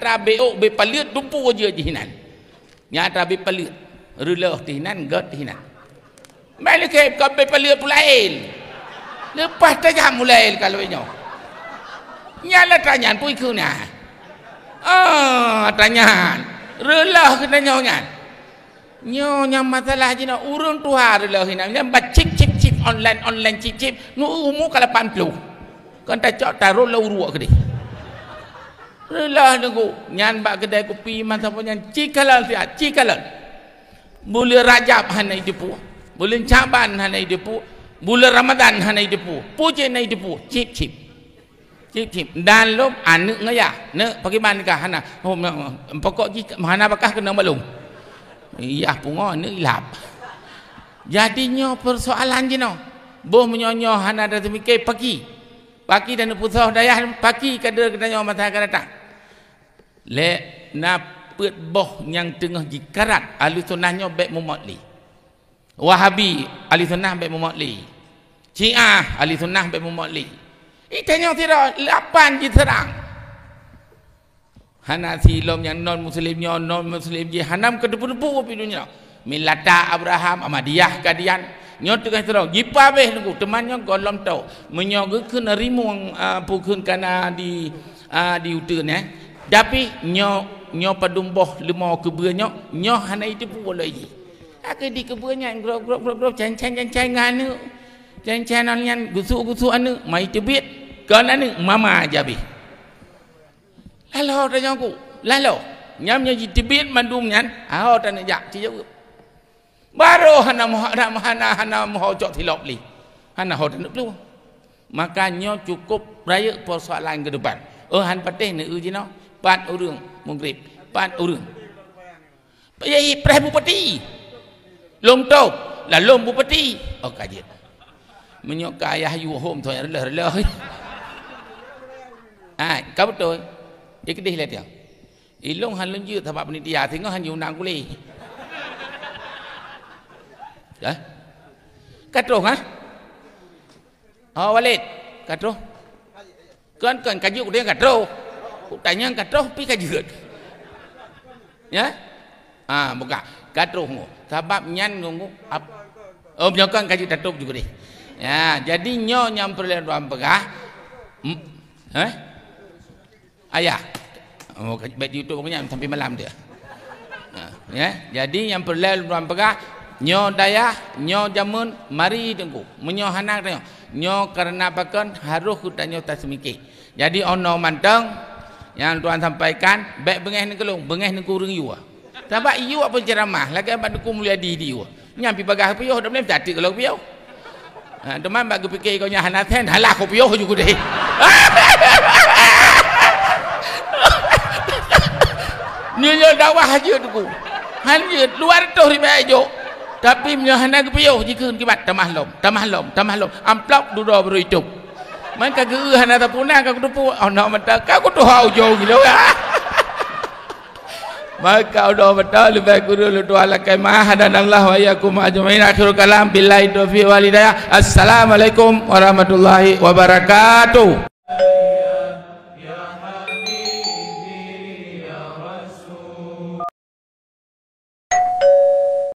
nyata beok be palit tumpu aja jihinan nyata be palit relah tihinan gat tihinan mai ke ka be palit pulail lepas tajam mulai kalau nyo nyala tanyan pui ku na tanyan relah kena nyo nyan nyo yang masalah jina urun tuha relah hinan yang bacik cip online cip nu umu kala 80 kan ta cok taruh lau ruak ke dia relah nunggu nyan bak kedai kopi masa punya cikalan tiap cikalan bulan Rajab hanai depu bulan Syaban hanai depu bulan Ramadan hanai depu puji hanai depu cip dan lom anu ngaya ne bagaimana kah hana pokok hana bakah kena malum iya pungo ne ilap jadinya persoalan je no boh menyonyo hana dah mikir pagi dan pusah dayah pagi kada kena masa akan datang le na pet boh yang tengah jikarat ahli sunnahnya baik mumatli Wahabi ahli sunnah baik mumatli Syiah ahli sunnah baik mumatli itanya tidak 8 je terang Hanafi lom yang non muslim je hanam ke depu-depu pi dunia Milata Abraham Ahmadiyah kadian nyo tengah terang jipa beh nunggu temannya golom tau menyoge ke nerimung pukun kana di utun tapi nyo padumboh limo kebunya nyo hanai itu boleh ak di kebunya grop cancang nganu cancang nyan gusu anu mai tebit kan anu mama jabi lalu tanya aku lalu nyamnya di tebit mandum nyan hao tanya jak ci jawab baru hana moh cok tilop li hana ho tak perlu makanya cukup raya persoalan ke depan han patih ne ujino pat urang mungrib pat urang yai preh bupati lom tau la lom bupati kajet menyok ayah yu hom thôi relah kau betul ikdih le dia ilong han lunju sebab penitia tengok han yu nang kuli katro ha Walid katro kan kajuk dia katro tanya katro pi kajut ya buka katro sebab nyan nunggu nyokan kajut katro juga deh ya jadi nyo nyam perlu doang pegah ayah baik di YouTube punya sampai malam dia ya jadi yang perlu doang pegah nyo daya nyo jamun mari tengku menyo hanak tengok nyo karena pakan harus kutanyo tasmiki jadi ono manteng yang tuan sampaikan baik bengeh ni kelung bengeh ni kurang yu sebab yu apa ceramah lagi abang duku mulia di yu nyampi bagah piyo dah boleh jadi kalau piyo teman bagi fikir kau nya hanaten halah kau piyo juga deh nyo dakwah aja tuku hanya luar tu riba aja tapi menyahana ke piyo jika kibat tamah lom amplop duduk berhidup man kageu hana tapuna ka kudupu ono mata ka kudu hau jo gilo maka udah betul lebih guru lu ala kemah hadanallahu wa iyyakum ajmain akhirul kalam billahi taufiq wal hidayah assalamualaikum warahmatullahi wabarakatuh.